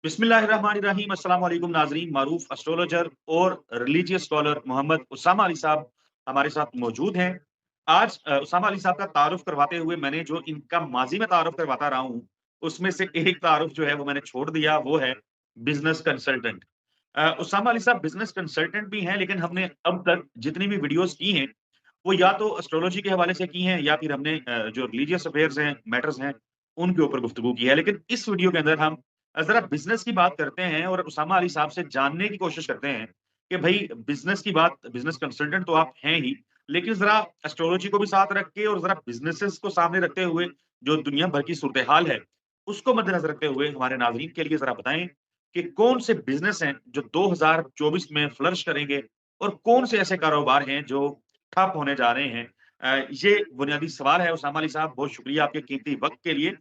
बिस्मिल्लाहिर्रहमानिर्रहीम अस्सलाम वालेकुम नाज़रीन। मारूफ एस्ट्रोलॉजर और रिलीजियस स्कॉलर मोहम्मद उसामा अली साहब हमारे साथ मौजूद हैं। आज उसामा अली साहब का तारुफ करवाते हुए मैंने जो इनका माज़ी में तारुफ करवाता रहा हूँ, उसमें से एक तारुफ जो है वो मैंने छोड़ दिया, वो है बिज़नेस कंसल्टेंट। उसामा अली साहब बिज़नेस कंसल्टेंट भी हैं, लेकिन हमने अब तक जितनी भी वीडियोज़ की हैं, वो या तो एस्ट्रोलॉजी के हवाले से की हैं या फिर हमने जो रिलीजियस अफेयर्स हैं, मैटर्स हैं, उनके ऊपर गुफ्तगू की है। लेकिन इस वीडियो के अंदर हम ज़रा बिज़नेस की बात करते हैं और उसामा अली साहब से जानने की कोशिश करते हैं कि भई बिज़नेस की बात, बिज़नेस कंसल्टेंट तो आप हैं ही, लेकिन ज़रा एस्ट्रोलॉजी को भी साथ रख के और ज़रा बिज़नेसेस को सामने रखते हुए जो दुनिया भर की सूरत-ए-हाल है, उसको मद्देनज़र रखते हुए हमारे नाज़रीन के लिए ज़रा बताएँ कि कौन से बिज़नेस हैं जो 2024 में फ्लरिश करेंगे और कौन से ऐसे कारोबार हैं जो ठप होने जा रहे हैं? ये बुनियादी सवाल है उसामा अली साहब, बहुत शुक्रिया आपके कीमती वक़्त के लिए।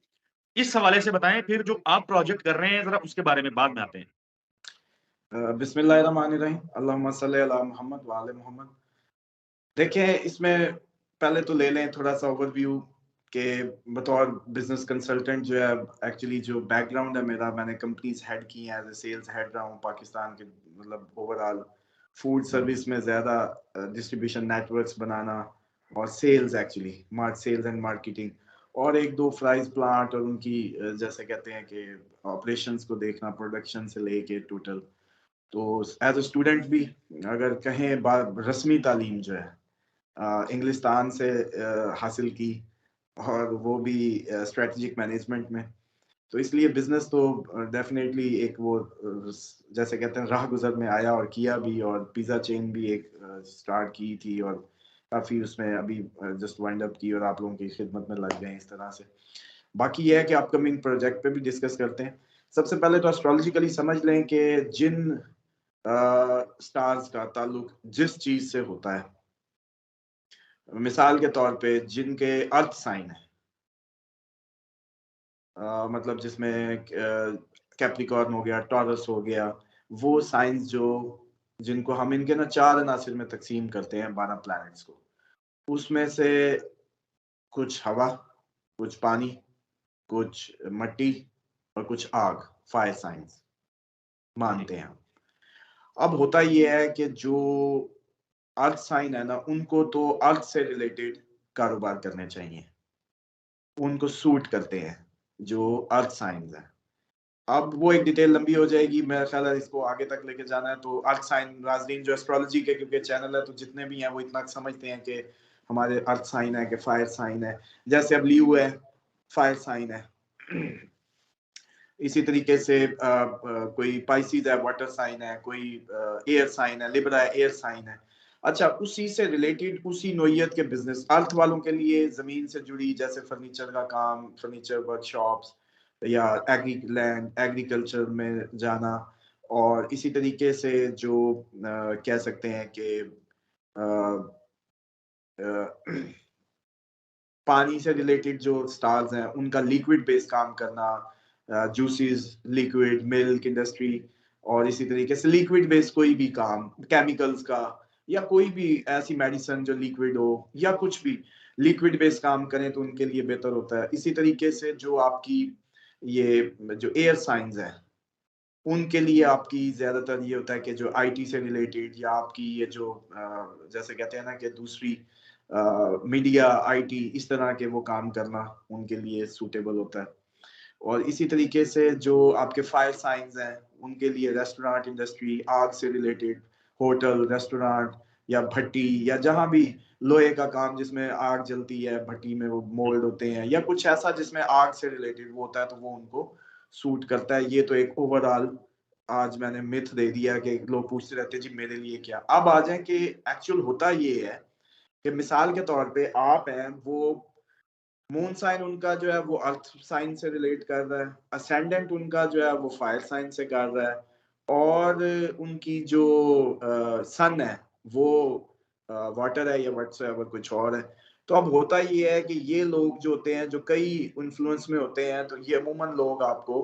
इस हवाले से बताएँ, फिर जो आप प्रोजेक्ट कर रहे हैं ज़रा उसके बारे में बाद में आते हैं। बिस्मिल्लाहिर्रहमानिर्रहीम अल्लाहुम्मा सल्ली अला मोहम्मद व आले मोहम्मद। देखें, इसमें पहले तो ले लें थोड़ा सा ओवरव्यू के बतौर बिजनेस कंसल्टेंट जो है, एक्चुअली जो बैकग्राउंड है मेरा, मैंने कंपनीज हेड की हैं, एज ए सेल्स हेड रहा हूँ पाकिस्तान के, मतलब ओवरऑल फूड सर्विस में ज़्यादा डिस्ट्रीब्यूशन नेटवर्क्स बनाना और sales, actually mart sales and marketing, और एक दो फ्राइज प्लांट और उनकी जैसे कहते हैं कि ऑपरेशंस को देखना, प्रोडक्शन से लेके टोटल। तो एज अ स्टूडेंट भी अगर कहें, रस्मी तालीम जो है इंग्लिस्तान से हासिल की, और वो भी स्ट्रेटजिक मैनेजमेंट में। तो इसलिए बिजनेस तो डेफिनेटली एक वो जैसे कहते हैं राह गुजर में आया और किया भी, और पिज़्ज़ा चेन भी एक स्टार्ट की थी, और काफ़ी उसमें अभी जस्ट वाइंड अप की और आप लोगों की खिदमत में लग गए हैं इस तरह से। बाकी ये है कि अपकमिंग प्रोजेक्ट पे भी डिस्कस करते हैं। सबसे पहले तो एस्ट्रोलॉजिकली समझ लें कि जिन स्टार्स का ताल्लुक जिस चीज से होता है, मिसाल के तौर पे जिनके अर्थ साइन है, मतलब जिसमें कैप्रिकॉर्न हो गया, टॉरस हो गया, वो साइंस जो, जिनको हम इनके ना चार अनासिर में तकसीम करते हैं 12 प्लैनेट्स को, उसमें से कुछ हवा, कुछ पानी, कुछ मट्टी और कुछ आग, फायर साइंस जी, मानते हैं हम। अब होता ये है कि जो अर्थ साइन है ना, उनको तो अर्थ से रिलेटेड कारोबार करने चाहिए, उनको सूट करते हैं जो अर्थ साइंस है। अब वो एक डिटेल लंबी हो जाएगी, मेरा ख्याल है इसको आगे तक लेके जाना है तो अर्थ साइन नाज़रीन जो एस्ट्रोलॉजी के क्योंकि चैनल है, तो जितने भी हैं वो इतना समझते हैं कि हमारे अर्थ साइन है कि फायर साइन है। जैसे अब लियो है, फायर साइन है। इसी तरीके से कोई पाइसिस है, वाटर साइन है, कोई एयर साइन है, लिब्रा है, एयर साइन है। अच्छा, उसी से रिलेटेड उसी नोयत के बिजनेस अर्थ वालों के लिए जमीन से जुड़ी, जैसे फर्नीचर का काम, फर्नीचर वर्कशॉप्स, या लैंड एग्रीकल्चर में जाना, और इसी तरीके से जो कह सकते हैं कि पानी से रिलेटेड जो स्टार्स हैं उनका लिक्विड बेस्ड काम करना, जूसेस, लिक्विड मिल्क इंडस्ट्री, और इसी तरीके से लिक्विड बेस्ड कोई भी काम, केमिकल्स का, या कोई भी ऐसी मेडिसिन जो लिक्विड हो, या कुछ भी लिक्विड बेस्ड काम करें तो उनके लिए बेहतर होता है। इसी तरीके से जो आपकी ये जो एयर साइंस है, उनके लिए आपकी ज्यादातर ये होता है कि जो आईटी से रिलेटेड, या आपकी ये जो जैसे कहते हैं ना कि दूसरी मीडिया, आईटी, इस तरह के वो काम करना उनके लिए सूटेबल होता है। और इसी तरीके से जो आपके फायर साइंस हैं, उनके लिए रेस्टोरेंट इंडस्ट्री, आग से रिलेटेड, होटल, रेस्टोरेंट, या भट्टी, या जहां भी लोहे का काम जिसमें आग जलती है, भट्टी में वो मोल्ड होते हैं, या कुछ ऐसा जिसमें आग से रिलेटेड वो होता है, तो वो उनको सूट करता है। ये तो एक ओवरऑल आज मैंने मिथ दे दिया कि लोग पूछते रहते हैं जी मेरे लिए क्या। अब आ जाए कि एक्चुअल होता ये है कि मिसाल के तौर पे आप हैं, वो मून साइन उनका जो है वो अर्थ साइन से रिलेट कर रहा है, असेंडेंट उनका जो है वो फायर साइन से कर रहा है, और उनकी जो सन है वो वाटर है, या व्हाटसएवर कुछ और है। तो अब होता ये है कि ये लोग जो होते हैं, जो कई इन्फ्लुएंस में होते हैं, तो ये अमूमन लोग आपको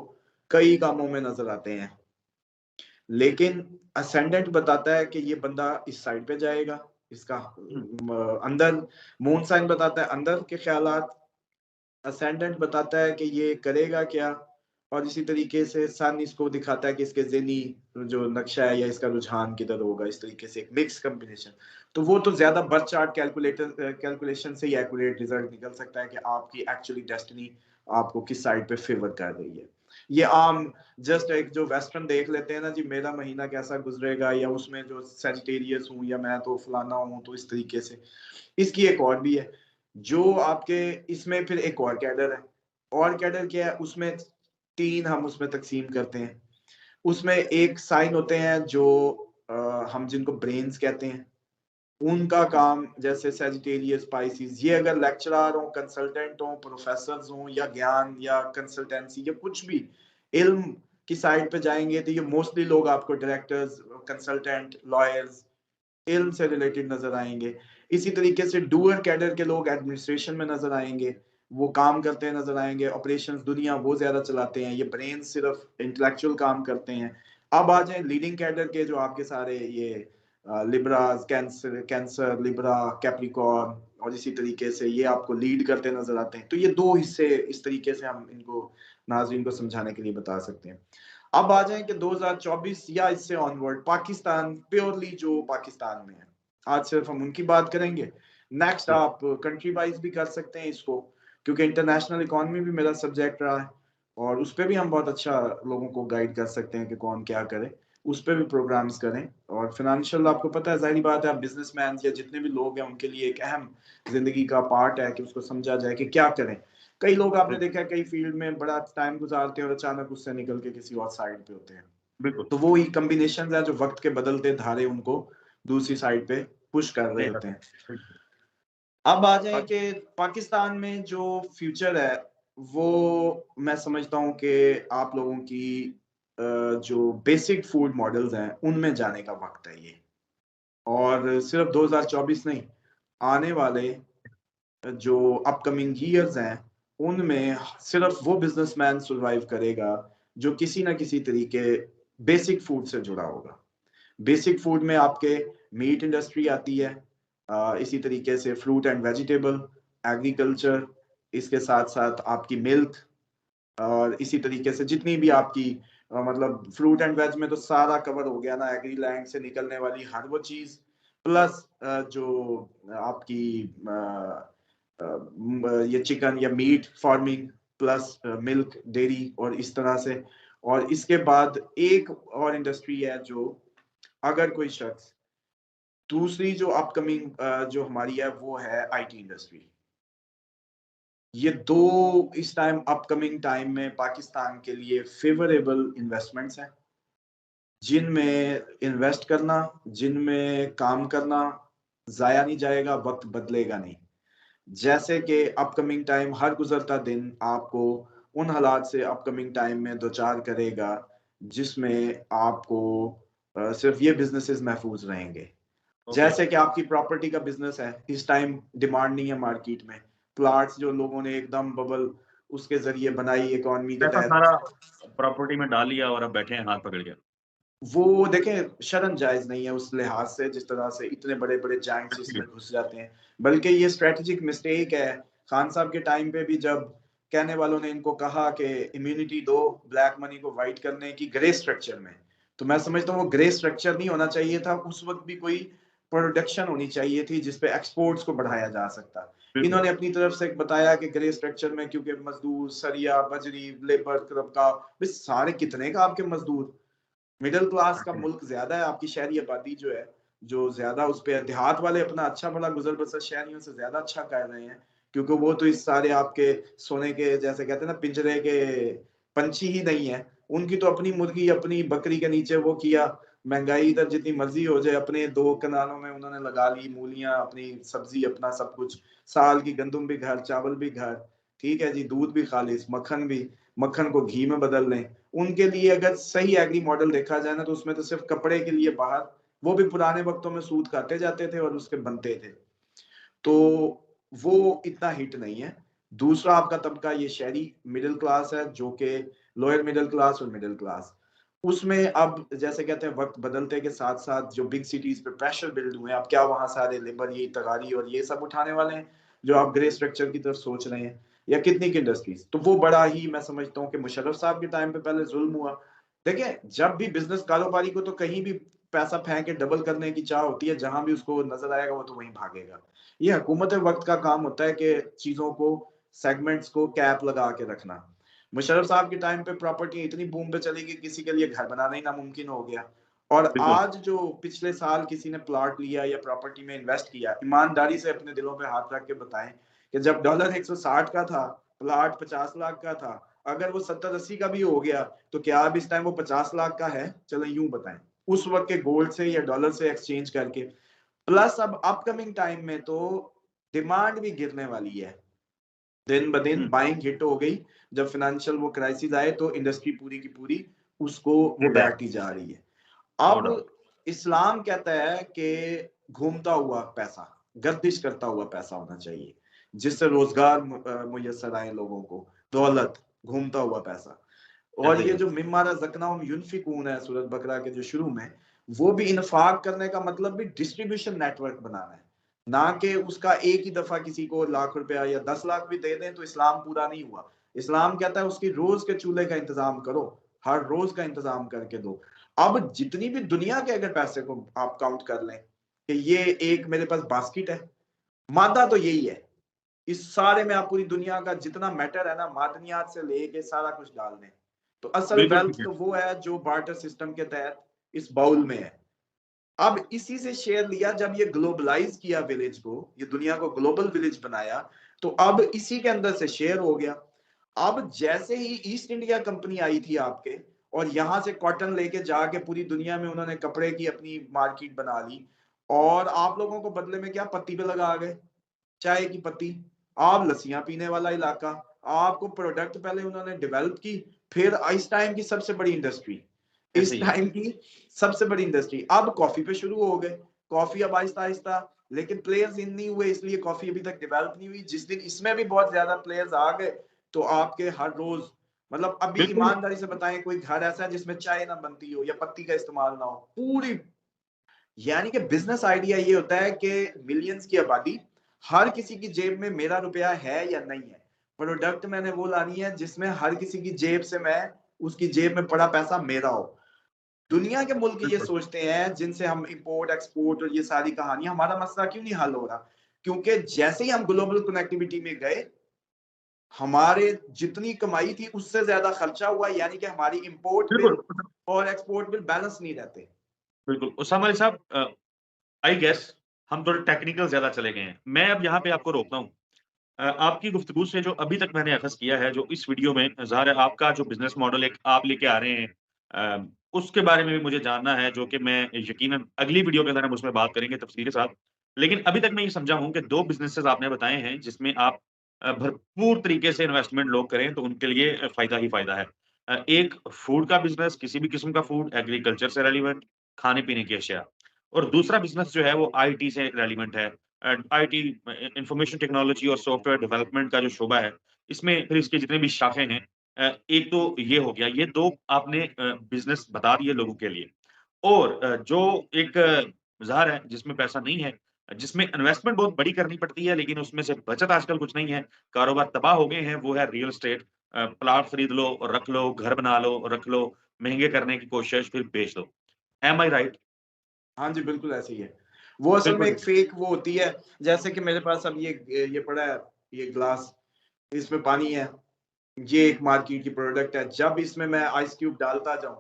कई कामों में नजर आते हैं, लेकिन असेंडेंट बताता है कि ये बंदा इस साइड पे जाएगा, इसका हुँ, अंदर, मून साइन बताता है अंदर के ख्यालात, असेंडेंट बताता है कि ये करेगा क्या, और इसी तरीके से सन इसको दिखाता है कि इसके ज़हनी जो नक्शा है या इसका रुझान किधर होगा, इस तरीके से एक मिक्स कॉम्बिनेशन। तो वो तो ज्यादा बर्थ चार्ट कैलकुलेशन से ही एक्यूरेट रिजल्ट निकल सकता है कि आपकी एक्चुअली डेस्टिनी आपको किस साइड पे फेवर कर रही है। ये आम जस्ट एक जो वेस्टर्न देख लेते हैं ना जी, मेरा महीना कैसा गुजरेगा, या उसमें जो सेजिटेरियस हूँ या मैं तो फलाना हूँ, तो इस तरीके से। इसकी एक और भी है जो आपके इसमें फिर एक और कैडर है। और कैडर क्या है उसमें, तीन हम उसमें तकसीम करते हैं। उसमें एक साइन होते हैं जो हम जिनको ब्रेन्स कहते हैं, उनका काम जैसे सेजिटेरियस, स्पाइसिस, ये अगर लेक्चरर हो, कंसल्टेंट हो, प्रोफेसर हो, या ज्ञान या कंसल्टेंसी या कुछ भी इल्म की साइड पे जाएंगे, तो ये मोस्टली लोग आपको डायरेक्टर्स, कंसल्टेंट, लॉयर्स, इल्म से रिलेटेड नजर आएंगे। इसी तरीके से डूअर कैडर के लोग एडमिनिस्ट्रेशन में नजर आएंगे, वो काम करते हैं नजर आएंगे, ऑपरेशंस दुनिया वो ज्यादा चलाते हैं, ये ब्रेन सिर्फ इंटेलेक्चुअल काम करते हैं। अब आ जाए लीडिंग कैडर के, जो आपके सारे ये लिब्रास, कैंसर, लिब्रा, कैप्रिकॉर्न, और इसी तरीके से ये आपको लीड करते नजर आते हैं। तो ये दो हिस्से इस तरीके से हम इनको नाज़रीन को समझाने के लिए बता सकते हैं। अब आ जाए कि 2024 या इससे ऑनवर्ड पाकिस्तान, प्योरली जो पाकिस्तान में है, आज सिर्फ हम उनकी बात करेंगे। नेक्स्ट आप कंट्री वाइज भी कर सकते हैं इसको, क्योंकि इंटरनेशनल इकोनॉमी भी मेरा सब्जेक्ट रहा है, और उस पर भी हम बहुत अच्छा लोगों को गाइड कर सकते हैं कि कौन क्या करे, उस पर भी प्रोग्राम्स करें। और फिनेंशियल आपको पता है, जाहिर बात है, बिजनेसमैन या जितने भी लोग हैं उनके लिए एक अहम जिंदगी का पार्ट है कि उसको समझा जाए कि क्या करें। कई लोग आपने देखा है कई फील्ड में बड़ा टाइम गुजारते हैं और अचानक उससे निकल के किसी और साइड पे होते हैं। बिल्कुल तो वो ही कॉम्बिनेशन है जो वक्त के बदलते धारे उनको दूसरी साइड पे पुश कर रहे ले होते सकते हैं। हैं। बिल्कुल। अब आ जाए और कि पाकिस्तान में जो फ्यूचर है, वो मैं समझता हूँ कि आप लोगों की जो बेसिक फूड मॉडल्स हैं उनमें जाने का वक्त है ये। और सिर्फ 2024 नहीं, आने वाले जो अपकमिंग ईयर्स हैं उनमें सिर्फ वो बिजनेसमैन सरवाइव करेगा जो किसी ना किसी तरीके बेसिक फूड से जुड़ा होगा। बेसिक फूड में आपके मीट इंडस्ट्री आती है, इसी तरीके से फ्रूट एंड वेजिटेबल, एग्रीकल्चर, इसके साथ साथ आपकी मिल्क, और इसी तरीके से जितनी भी आपकी मतलब फ्रूट एंड वेज में तो सारा कवर हो गया ना, एग्री लैंड से निकलने वाली हर वो चीज, प्लस जो आपकी ये चिकन या meat farming, plus milk dairy, और इस तरह से। और इसके बाद एक और इंडस्ट्री है जो, अगर कोई शख्स, दूसरी जो अपकमिंग जो हमारी है वो है आईटी इंडस्ट्री। ये दो इस टाइम अपकमिंग टाइम में पाकिस्तान के लिए फेवरेबल इन्वेस्टमेंट्स हैं, जिनमें इन्वेस्ट करना, जिनमें काम करना जाया नहीं जाएगा, वक्त बदलेगा नहीं। जैसे कि अपकमिंग टाइम हर गुजरता दिन आपको उन हालात से अपकमिंग टाइम में दो चार करेगा जिसमें आपको सिर्फ ये बिजनेसेस महफूज रहेंगे। ओके। जैसे कि आपकी प्रॉपर्टी का बिजनेस है, इस टाइम डिमांड नहीं है मार्केट में, प्लॉट्स जो लोगों ने एकदम बबल उसके जरिए बनाई इकोनॉमी के पैसा तहत, सारा प्रॉपर्टी में डाल लिया और अब बैठे हैं हाथ पकड़ के। वो देखें शर्म जायज नहीं है उस लिहाज से, जिस तरह से इतने बड़े बड़े जाइंट्स ठीक है। इसमें घुस जाते हैं। बल्कि ये स्ट्रेटेजिक मिस्टेक है। खान साहब के टाइम पे भी जब कहने वालों ने इनको कहा कि इम्यूनिटी दो ब्लैक मनी को वाइट करने की ग्रे स्ट्रक्चर में, तो मैं समझता हूँ वो ग्रे स्ट्रक्चर नहीं होना चाहिए था, उस वक्त भी कोई प्रोडक्शन होनी चाहिए थी जिसपे एक्सपोर्ट्स को बढ़ाया जा सकता। बिल्कुल। इन्होंने अपनी तरफ से बताया कि ग्रे स्ट्रक्चर में क्योंकि मजदूर, सरिया, बजरी, लेबर, तबका, सारे कितने का आपके मजदूर, मिडिल क्लास का मुल्क ज्यादा है, आपकी शहरी आबादी जो है, जो ज्यादा उस पे देहात वाले अपना अच्छा भला गुजर बसर शहरियों से ज्यादा अच्छा कर रहे हैं, क्योंकि वो तो इस सारे आपके सोने के जैसे कहते हैं ना पिंजरे के पंछी ही नहीं है। उनकी तो अपनी मुर्गी, अपनी बकरी के नीचे वो किया, महंगाई इधर जितनी मर्जी हो जाए, अपने दो कनालों में उन्होंने लगा ली मूलियां, अपनी सब्जी, अपना सब कुछ, साल की गंदुम भी घर, चावल भी घर, ठीक है जी, दूध भी खालिस, मक्खन भी, मक्खन को घी में बदल लें। उनके लिए अगर सही एग्री मॉडल देखा जाए ना, तो उसमें तो सिर्फ कपड़े के लिए बाहर, वो भी पुराने वक्तों में सूत काटे जाते थे और उसके बनते थे, तो वो इतना हिट नहीं है। दूसरा आपका तबका ये शहरी मिडिल क्लास है, जो कि लोअर मिडिल क्लास और मिडिल क्लास, उसमें अब जैसे कहते हैं वक्त बदलते के साथ साथ जो बिग सिटीज पे प्रेशर बिल्ड हुए हैं, अब क्या वहां सारे लेबर ये तगारी और ये सब उठाने वाले हैं जो आप ग्रे स्ट्रक्चर की तरफ सोच रहे हैं। या कितनी की इंडस्ट्रीज। तो वो बड़ा ही मैं समझता हूँ कि मुशर्रफ साहब के टाइम पे पहले जुल्म हुआ। देखिए जब भी बिजनेस कारोबारी को तो कहीं भी पैसा फेंक के डबल करने की चाह होती है, जहां भी उसको नजर आएगा वो तो वहीं भागेगा। ये हुकूमत वक्त का काम होता है कि चीजों को, सेगमेंट्स को कैप लगा के रखना। मुशर्रफ साहब के टाइम पे प्रॉपर्टी इतनी बूम पे चली कि किसी के लिए घर बनाना ही नामुमकिन हो गया। और बिल्कुल। आज जो पिछले साल किसी ने प्लॉट लिया या प्रॉपर्टी में इन्वेस्ट किया, ईमानदारी से अपने दिलों पे हाथ रख के बताएं कि जब डॉलर 160 का था, प्लॉट 50 लाख का था, अगर वो 70-80 का भी हो गया तो क्या अब इस टाइम वो 50 लाख का है? चलो यूं बताएं, उस वक्त के गोल्ड से या डॉलर से एक्सचेंज करके। प्लस अब अपकमिंग टाइम में तो डिमांड भी गिरने वाली है, दिन ब दिन बाइंग हिट हो गई। जब फाइनेंशियल वो क्राइसिस आए तो इंडस्ट्री पूरी की पूरी उसको वो रिलैक्स। बैठती जा रही है। नो अब डाउट। इस्लाम कहता है कि घूमता हुआ पैसा, गर्दिश करता हुआ पैसा होना चाहिए, जिससे रोजगार मुयसर आए लोगों को, दौलत, घूमता हुआ पैसा। और ऐसे ही ये है। जो मिम्मा रज़क़नाहुम युनफिकून है सूरत बकरा के जो शुरू में, वो भी इन्फाक करने का मतलब भी डिस्ट्रीब्यूशन नेटवर्क बनाना है, ना कि उसका एक ही दफा किसी को लाख रुपया या 10 लाख भी दे दें तो इस्लाम पूरा नहीं हुआ। इस्लाम कहता है उसकी रोज के चूल्हे का इंतजाम करो, हर रोज का इंतजाम करके दो। अब जितनी भी दुनिया के अगर पैसे को आप काउंट कर लें कि ये एक मेरे पास बास्केट है, मादा तो यही है, इस सारे में आप पूरी दुनिया का जितना मैटर है ना, मादनियात से लेके सारा कुछ डाल दें, तो असल बिल्कुल ठीक वेल्थ है। तो वो है जो बार्टर सिस्टम के तहत इस बाउल में है। अब इसी से शेयर लिया, जब ये ग्लोबलाइज किया विलेज को, ये दुनिया को ग्लोबल विलेज बनाया, तो अब इसी के अंदर से शेयर हो गया। अब जैसे ही ईस्ट इंडिया कंपनी आई थी आपके, और यहां से कॉटन लेके जाके पूरी दुनिया में उन्होंने कपड़े की अपनी मार्केट बना ली, और आप लोगों को बदले में क्या पत्ती पे लगा गए, चाय की पत्ती। आप लस्सियां पीने वाला इलाका, आपको प्रोडक्ट पहले उन्होंने डेवलप की, फिर इस टाइम की सबसे बड़ी इंडस्ट्री, ऐसे इस ही है। टाइम की सबसे बड़ी इंडस्ट्री अब कॉफी पे शुरू हो गए। कॉफी अब आहिस्ता आहिस्ता, लेकिन प्लेयर्स इन नहीं हुए, इसलिए कॉफी अभी तक डेवलप नहीं हुई। जिस दिन इसमें भी बहुत ज्यादा प्लेयर्स आ गए तो आपके हर रोज, मतलब अभी बिल्कुल। ईमानदारी से बताएं कोई घर ऐसा है जिसमें चाय ना बनती हो या पत्ती का इस्तेमाल ना हो पूरी। यानी कि बिजनेस आइडिया ये होता है कि मिलियंस की आबादी, हर किसी की जेब में मेरा रुपया है या नहीं है, प्रोडक्ट मैंने वो लानी है जिसमें हर किसी की जेब से मैं, उसकी जेब में पड़ा पैसा मेरा हो। दुनिया के मुल्क ये बिल्कुल। सोचते हैं जिनसे हम इंपोर्ट एक्सपोर्ट और ये सारी कहानियां, हमारा मसला क्यों नहीं हल हो रहा? क्योंकि जैसे ही हम ग्लोबल कनेक्टिविटी में गए, हमारे जितनी कमाई थी उससे ज्यादा खर्चा हुआ, यानी कि हमारी इंपोर्ट बिल बिल्कुल। और एक्सपोर्ट बिल बैलेंस नहीं रहते। बिल्कुल उसामा अली साहब, आई गेस हम थोड़े टेक्निकल ज्यादा चले गए हैं। मैं अब यहाँ पे आपको रोकता हूँ। आपकी गुफ्तगू से जो अभी तक मैंने अखज़ किया है, जो इस वीडियो में ज़ाहिर है आपका जो बिज़नेस मॉडल एक आप लेके आ रहे हैं, उसके बारे में भी मुझे जानना है, जो कि मैं यकीनन अगली वीडियो के अंदर हम उसमें बात करेंगे तफ़सील के साथ। लेकिन अभी तक मैं ये समझा हूँ कि 2 बिज़नेसेज़ आपने बताए हैं, जिसमें आप भरपूर तरीके से इन्वेस्टमेंट लोग करें, तो उनके लिए फ़ायदा ही फ़ायदा है। एक फूड का बिज़नेस, किसी भी किस्म का फूड, एग्रीकल्चर से रेलेवेंट, खाने-पीने की अशिया, और दूसरा बिज़नेस जो है वो आईटी से रेलेवेंट है। आईटी, इंफॉर्मेशन टेक्नोलॉजी और सॉफ्टवेयर डेवलपमेंट का जो शोबा है, इसमें फिर इसके जितने भी शाखे हैं, एक तो ये हो गया, ये 2 आपने बिज़नेस बता दिए लोगों के लिए। और जो एक ज़ाहिर है जिसमें पैसा नहीं है, जिसमें इन्वेस्टमेंट बहुत बड़ी करनी पड़ती है, लेकिन उसमें से बचत आजकल कुछ नहीं है, कारोबार तबाह हो गए हैं, वो है रियल एस्टेट। प्लॉट खरीद लो, रख लो, घर बना लो, रख लो, महँगे करने की कोशिश, फिर बेच दो। एम आई राइट? हाँ जी, बिल्कुल ऐसे ही है। वो असल में बिल्कुल एक ठीक। फेक वो होती है, जैसे कि मेरे पास अब ये पड़ा है, ये ग्लास, इसमें पानी है, ये एक मार्केट की प्रोडक्ट है। जब इसमें मैं आइस क्यूब डालता जाऊं,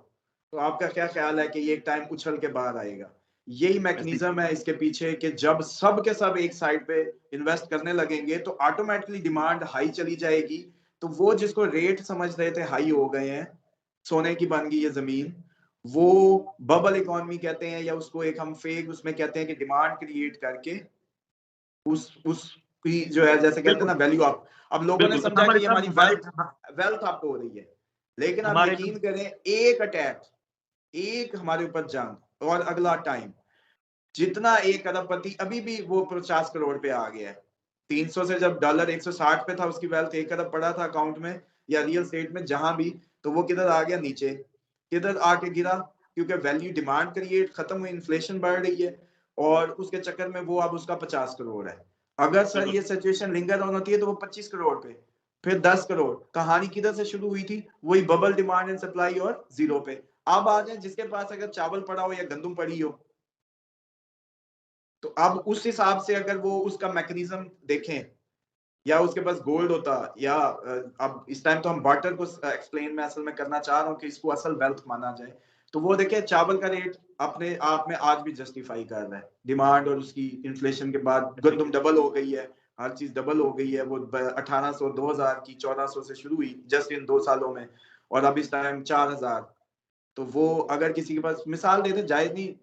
तो आपका क्या ख्याल है कि ये एक टाइम उछल के बाहर आएगा? यही ऐसे ही। मैकेनिज्म है इसके पीछे कि जब सब के सब एक साइड पे इन्वेस्ट करने लगेंगे तो ऑटोमेटिकली डिमांड हाई चली जाएगी। तो वो जिसको रेट समझ रहे थे हाई हो गए हैं, सोने की बन गई ये जमीन, वो बबल इकोनॉमी कहते हैं, या उसको एक हम फेक उसमें कहते हैं कि डिमांड क्रिएट करके उस की जो है, जैसे कहते हैं ना बिल्कुल, वैल्यू अप। अब लोगों ने बिल्कुल। समझा उस्मान कि अली ये साहब हमारी हमारे वेल्थ अप हो रही है, लेकिन आप हमारे जो यकीन करें, एक अटैक, एक हमारे ऊपर जंग और अगला टाइम, जितना एक अरबपति अभी भी वो 50 करोड़ पे आ गया है। 300 से जब डॉलर 160 पे था, उसकी वेल्थ 1 अरब पड़ा था अकाउंट में या रियल स्टेट में जहां भी, तो वो किधर आ गया? नीचे। किधर आके गिरा? क्योंकि वैल्यू डिमांड क्रिएट खत्म हुई, इन्फ्लेशन बढ़ रही है, और उसके चक्कर में वो अब उसका 50 करोड़ है। अगर सर बिल्कुल, ये सिचुएशन लिंगर ऑन होती है तो वो 25 करोड़ पे। फिर 10 करोड़। कहानी किधर से शुरू हुई थी? वही बबल डिमांड एंड सप्लाई और जीरो पे। अब आ जाए जिसके पास अगर चावल पड़ा हो या गंदम पड़ी हो, तो अब उस हिसाब से अगर वो उसका मैकेनिज्म देखें, या उसके पास गोल्ड होता, या अब इस टाइम तो हम बार्टर को एक्सप्लेन मैं असल में करना चाह रहा हूँ कि इसको असल वेल्थ माना जाए। तो वो देखिए चावल का रेट अपने आप में आज भी जस्टिफाई कर रहा है डिमांड, और उसकी इन्फ्लेशन के बाद गंदम डबल हो गई है, हर चीज डबल हो गई है। वो 1800 2000 की 1400 से शुरू हुई जस्ट इन 2 सालों में, और अब इस टाइम 4000। तो वो अगर किसी के पास मिसाल देते जायज नहीं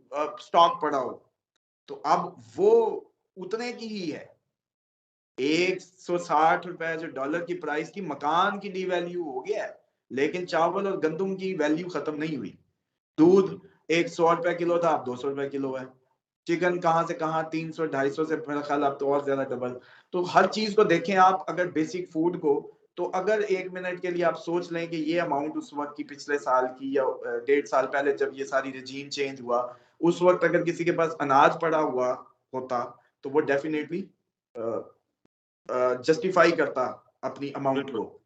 स्टॉक पड़ा हो, तो अब वो उतने की ही है। 160 रुपए जो डॉलर की प्राइस की मकान की डिवैल्यू हो गया है, लेकिन चावल और गंदम की वैल्यू खत्म नहीं हुई। दूध 100 रुपए किलो था, अब 200 रुपए किलो है। चिकन कहाँ से कहाँ 300 250 से मेरा ख्याल अब तो और ज्यादा डबल। तो हर चीज को देखें आप, अगर बेसिक फूड को, तो अगर 1 मिनट के लिए आप सोच लें कि ये अमाउंट उस वक्त की पिछले साल की या 1.5 साल पहले जब ये सारी रजीम चेंज हुआ, उस वक्त अगर किसी के पास अनाज पड़ा हुआ होता, तो वो डेफिनेटली जस्टिफाई करता अपनी अमाउंट बिल्कुल। को।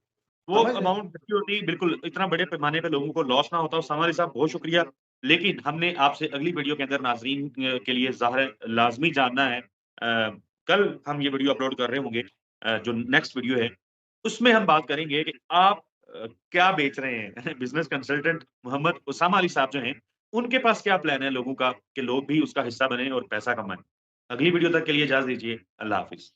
वो समझ रहे हैं? अमाउंट अच्छी होती, बिल्कुल, इतना बड़े पैमाने पे लोगों को लॉस ना होता। और हमारे साहब बहुत शुक्रिया। लेकिन हमने आपसे अगली वीडियो के अंदर नाज़रीन के लिए ज़ाहिर है लाज़मी जानना है, कल हम ये वीडियो अपलोड कर रहे होंगे, जो नेक्स्ट वीडियो है, उसमें हम बात करेंगे कि आप क्या बेच रहे हैं? बिज़नेस कंसल्टेंट मोहम्मद उसामा अली साहब जो हैं, उनके पास क्या प्लान है लोगों का कि लोग भी उसका हिस्सा बनें और पैसा कमाएँ? अगली वीडियो तक के लिए इजाज़त दीजिए। अल्लाह हाफ़िज़।